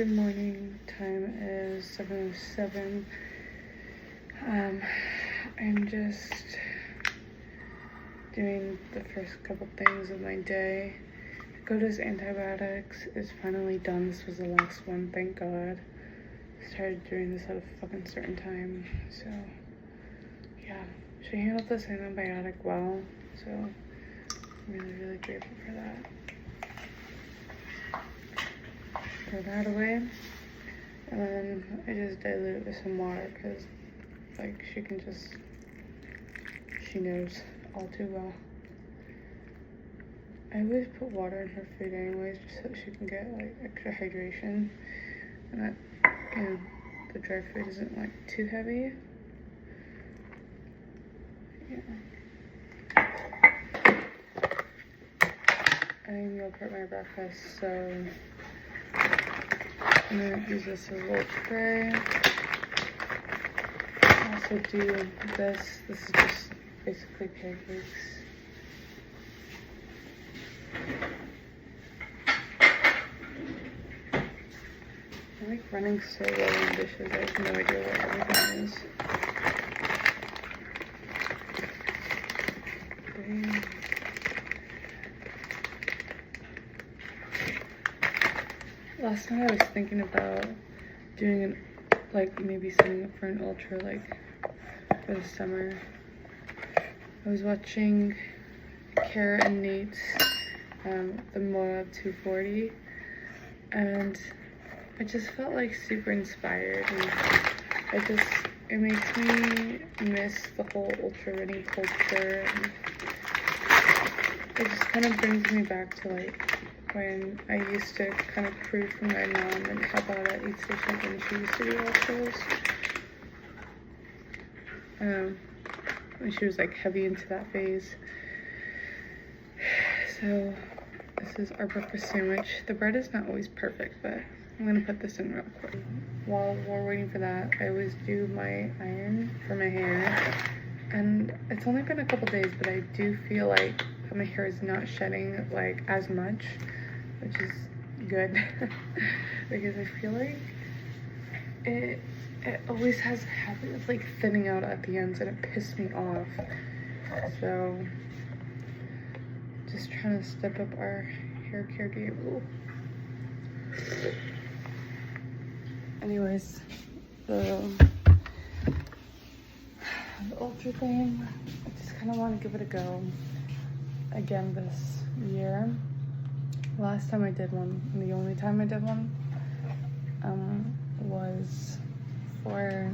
Good morning, time is 7:07. I'm just doing the first couple things of my day. Dakota's antibiotics is finally done. This was the last one, thank God. Started doing this at a fucking certain time, so yeah. She handled this antibiotic well, so I'm really grateful for that. Throw that away, and then I just dilute it with some water because like she knows all too well. I always put water in her food anyways just so she can get like extra hydration and that, you know, the dry food isn't like too heavy. Yeah. I meal prep my breakfast, so I'm gonna use this as a little tray. Also do this. This is just basically pancakes. I like running so low on dishes. I have no idea what everything is. Last night I was thinking about doing maybe signing up for an ultra for the summer. I was watching Kara and Nate's the Moab 240, and I just felt like super inspired, and it makes me miss the whole ultra running culture, and it just kind of brings me back to like when I used to kind of crew for my mom and help out at each station when she used to do ultras. When she was like heavy into that phase. So this is our breakfast sandwich. The bread is not always perfect, but I'm gonna put this in real quick. While we're waiting for that, I always do my iron for my hair. And it's only been a couple days, but I do feel like my hair is not shedding like as much, which is good because I feel like it always has a habit of like thinning out at the ends, and it pissed me off. So just trying to step up our hair care game. Anyways, the ultra thing, I just kind of want to give it a go again this year. Last time I did one, and the only time I did one, was for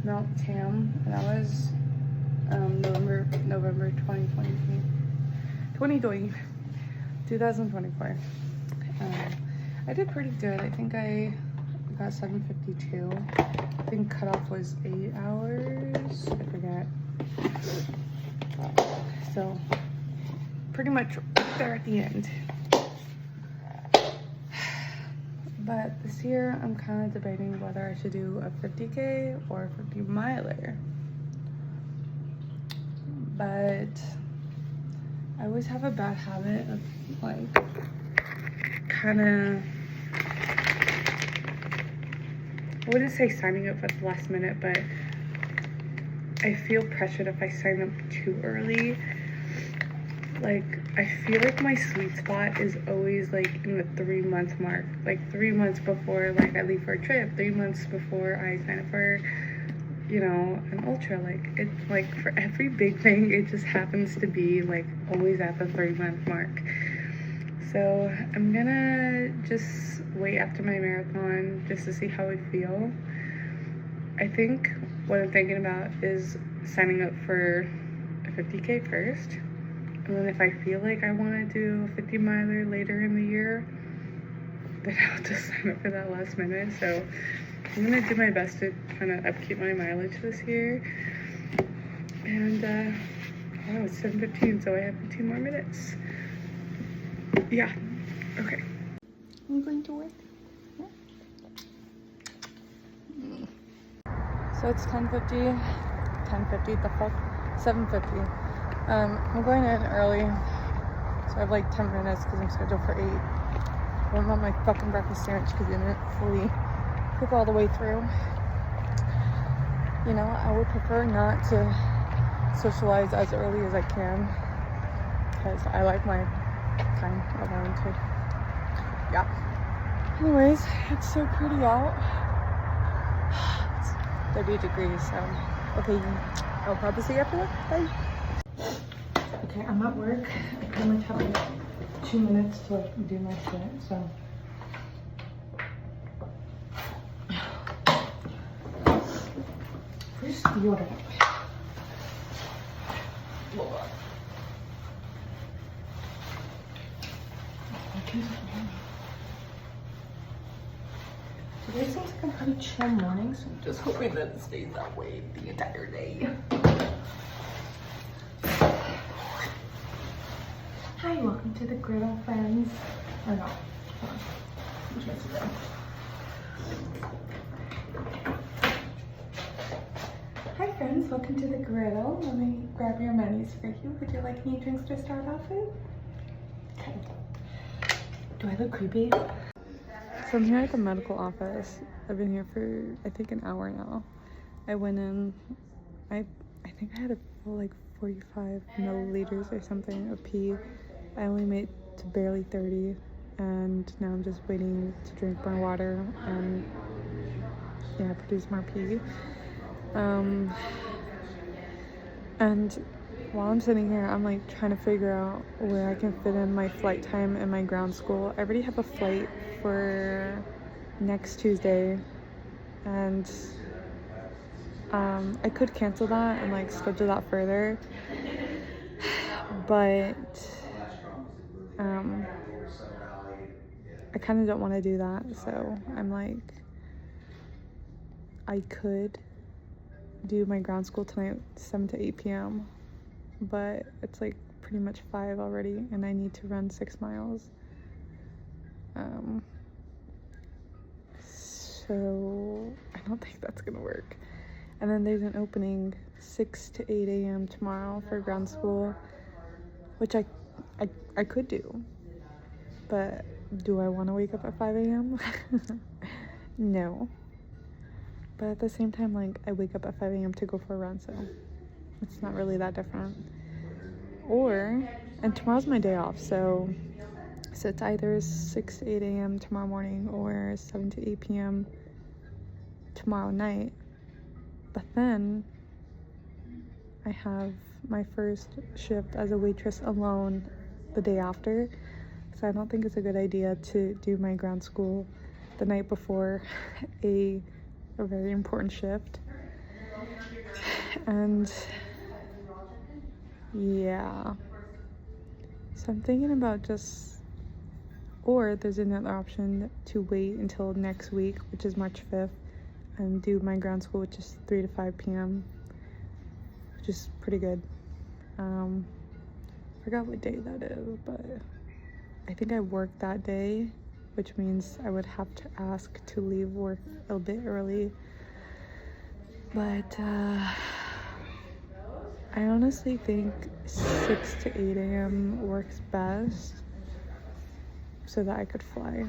Mount Tam, and that was November 2024. I did pretty good. I think I got 7:52. I think cutoff was 8 hours. I forget. So pretty much there at the end. But this year I'm kind of debating whether I should do a 50K or a 50 miler. But I always have a bad habit of like kind of, I wouldn't say signing up at the last minute, but I feel pressured if I sign up too early. Like, I feel like my sweet spot is always like in the 3-month mark, like 3 months before like I leave for a trip, 3 months before I sign up for, you know, an ultra. Like, it's like for every big thing, it just happens to be like always at the 3-month mark. So I'm gonna just wait after my marathon just to see how I feel. I think what I'm thinking about is signing up for a 50K first. And then if I feel like I want to do a 50 miler later in the year, then I'll just sign up for that last minute. So I'm going to do my best to kind of upkeep my mileage this year. And, oh, it's 7:15, so I have 15 more minutes. Yeah, okay. I'm going to work. So it's 10:50, the fuck? 7:50. I'm going in early, so I have like 10 minutes because I'm scheduled for 8. Well, not my fucking breakfast sandwich because it didn't fully cook all the way through. You know, I would prefer not to socialize as early as I can because I like my time alone too. Yeah. Anyways, it's so pretty out. It's 30 degrees, so okay, I'll probably see you after work. Bye. Okay, I'm at work. I pretty much have like 2 minutes to do my shit, so. Where's deodorant? Today seems like a pretty chill morning, so I'm just hoping that it stays that way the entire day. Hi, welcome to the griddle, friends. Or no, hold on. I'm trying to sit down. Hi friends, welcome to the griddle. Let me grab your menus for you. Would you like any drinks to start off with? Okay. Do I look creepy? So I'm here at the medical office. I've been here for I think an hour now. I went in, I think I had a full like 45 milliliters or something of pee. I only made to barely 30 and now I'm just waiting to drink more water and yeah, produce more pee. And while I'm sitting here, I'm like trying to figure out where I can fit in my flight time in my ground school. I already have a flight for next Tuesday, and I could cancel that and like schedule that further, but I kind of don't want to do that, so I'm like, I could do my ground school tonight 7 to 8 p.m. but it's like pretty much 5 already and I need to run 6 miles. So I don't think that's gonna work. And then there's an opening 6 to 8 a.m. tomorrow for ground school, which I could do, but do I want to wake up at 5 a.m.? No. But at the same time, like, I wake up at 5 a.m. to go for a run, so it's not really that different. And tomorrow's my day off, so it's either 6 to 8 a.m. tomorrow morning or 7 to 8 p.m. tomorrow night. But then I have my first shift as a waitress alone the day after, so I don't think it's a good idea to do my ground school the night before a very important shift. And yeah, so I'm thinking about or there's another option to wait until next week, which is March 5th, and do my ground school, which is 3 to 5 p.m, which is pretty good. Forgot what day that is, but I think I work that day, which means I would have to ask to leave work a bit early. But I honestly think 6 to 8 a.m. works best so that I could fly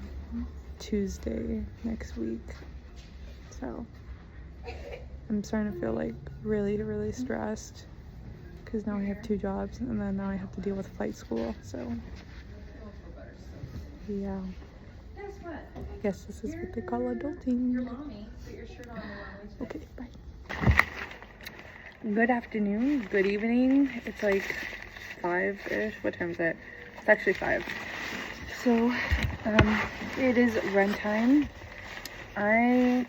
Tuesday next week. So I'm starting to feel like really, really stressed because now I have 2 jobs and then now I have to deal with flight school. So yeah, I guess this is what they call adulting. Okay, bye. Good afternoon, good evening. It's like 5-ish. What time is it? It's actually 5. So it is run time. I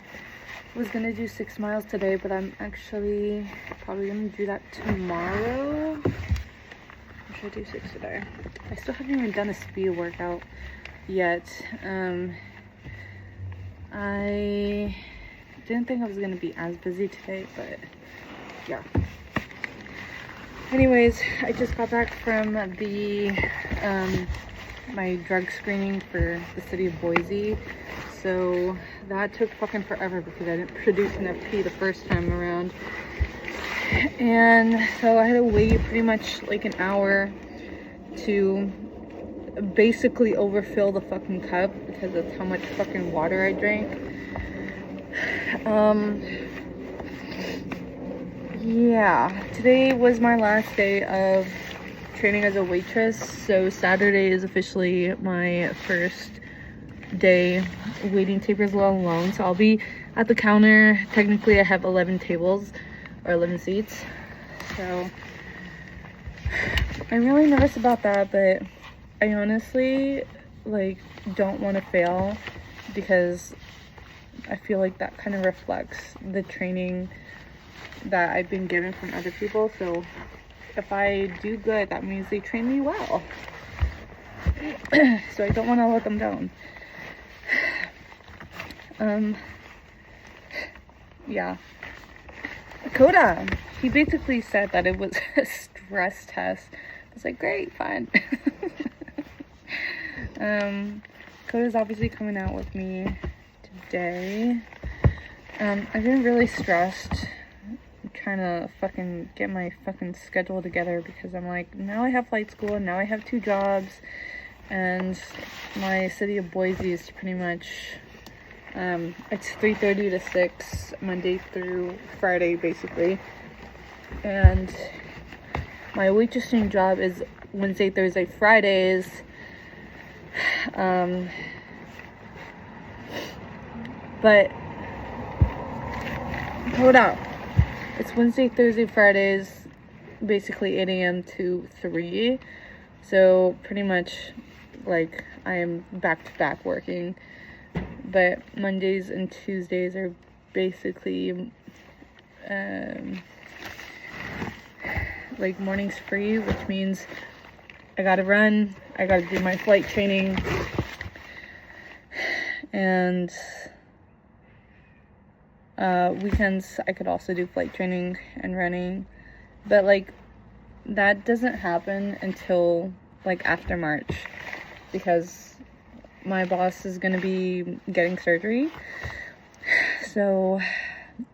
was gonna do 6 miles today, but I'm actually probably gonna do that tomorrow. Or should I do 6 today? I still haven't even done a speed workout yet. I didn't think I was gonna be as busy today, but yeah. Anyways, I just got back from the my drug screening for the city of Boise. So that took fucking forever because I didn't produce enough pee the first time around. And so I had to wait pretty much like an hour to basically overfill the fucking cup because that's how much fucking water I drank. Yeah, today was my last day of training as a waitress, so Saturday is officially my first day waiting tables alone. So I'll be at the counter. Technically I have 11 tables or 11 seats, so I'm really nervous about that, but I honestly like don't want to fail because I feel like that kind of reflects the training that I've been given from other people. So if I do good, that means they train me well. So I don't want to let them down. Yeah. Coda, he basically said that it was a stress test. I was like, great, fine. Coda's obviously coming out with me today. I've been really stressed trying to fucking get my fucking schedule together because I'm like, now I have flight school, now I have 2 jobs, and my city of Boise is pretty much it's 3:30 to 6 Monday through Friday basically, and my waitressing job is Wednesday, Thursday, Fridays. But hold up, it's Wednesday, Thursday, Fridays, basically 8 a.m. to 3. So pretty much like I am back to back working. But Mondays and Tuesdays are basically like mornings free, which means I gotta run, I gotta do my flight training, and weekends I could also do flight training and running, but like that doesn't happen until like after March because my boss is gonna be getting surgery, so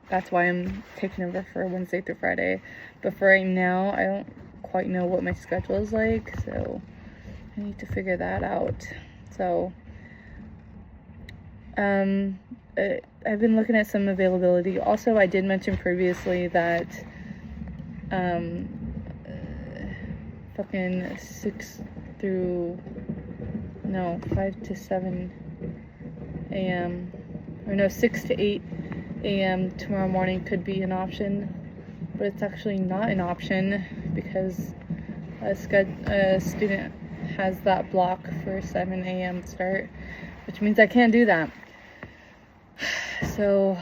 that's why I'm taking over for Wednesday through Friday. But for right now, I don't quite know what my schedule is like, so I need to figure that out. So I've been looking at some availability. Also, I did mention previously that fucking 5 to 7 a.m. or no, 6 to 8 a.m. tomorrow morning could be an option, but it's actually not an option because a student has that block for 7 a.m. start, which means I can't do that. So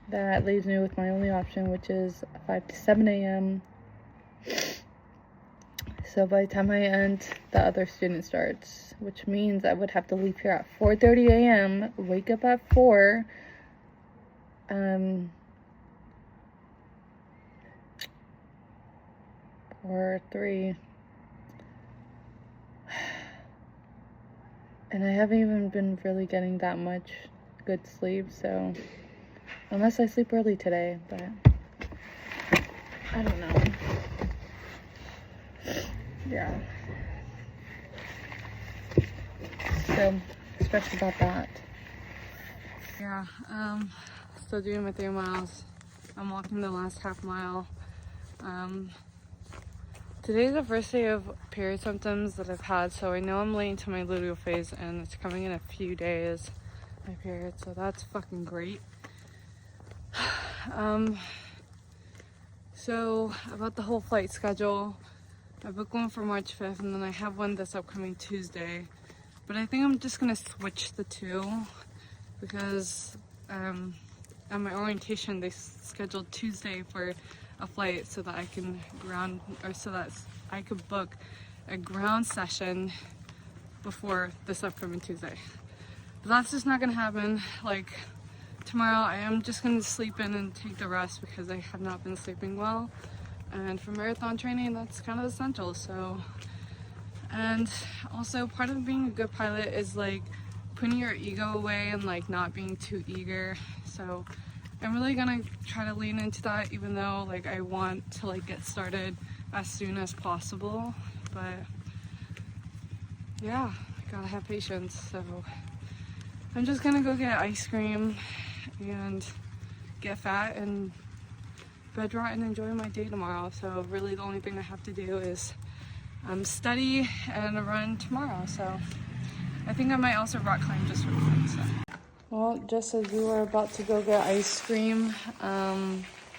that leaves me with my only option, which is 5 to 7 a.m. So by the time I end, the other student starts, which means I would have to leave here at 4:30 a.m., wake up at 4, or 3, and I haven't even been really getting that much good sleep, so unless I sleep early today, but I don't know. Yeah. So stressed about that. Yeah, still doing my 3 miles. I'm walking the last half mile. Today's the first day of period symptoms that I've had, so I know I'm late into my luteal phase and it's coming in a few days, my period, so that's fucking great. So about the whole flight schedule, I booked one for March 5th and then I have one this upcoming Tuesday, but I think I'm just gonna switch the 2 because at my orientation they scheduled Tuesday for a flight so that I can I could book a ground session before this upcoming Tuesday. But that's just not gonna happen. Like tomorrow I am just gonna sleep in and take the rest because I have not been sleeping well, and for marathon training that's kind of essential. So, and also part of being a good pilot is like putting your ego away and like not being too eager. So I'm really gonna try to lean into that, even though like I want to like get started as soon as possible. But yeah, I gotta have patience. So I'm just gonna go get ice cream and get fat and bed rot and enjoy my day tomorrow. So really the only thing I have to do is study and run tomorrow. So I think I might also rock climb just for fun. So. Well, just as we were about to go get ice cream,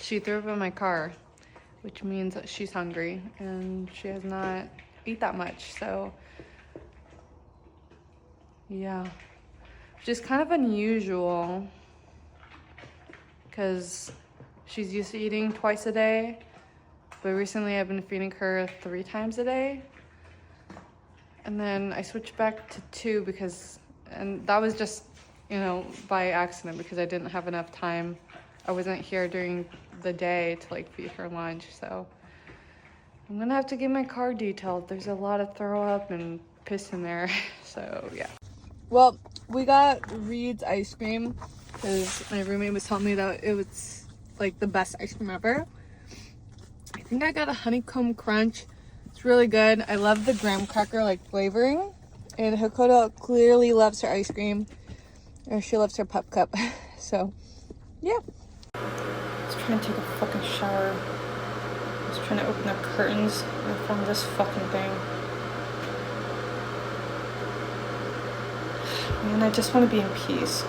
she threw up in my car, which means that she's hungry and she has not ate that much. So yeah, which is kind of unusual because she's used to eating twice a day, but recently I've been feeding her 3 times a day. And then I switched back to 2 and that was just, you know, by accident because I didn't have enough time. I wasn't here during the day to like feed her lunch. So I'm gonna have to get my car detailed. There's a lot of throw up and piss in there. So yeah. Well, we got Reed's ice cream because my roommate was telling me that it was like the best ice cream ever. I think I got a honeycomb crunch. It's really good. I love the graham cracker like flavoring. And Hakoda clearly loves her ice cream. Or she loves her pup cup. So, yeah. I was trying to take a fucking shower. I was trying to open the curtains and I found this fucking thing. Man, I just want to be in peace.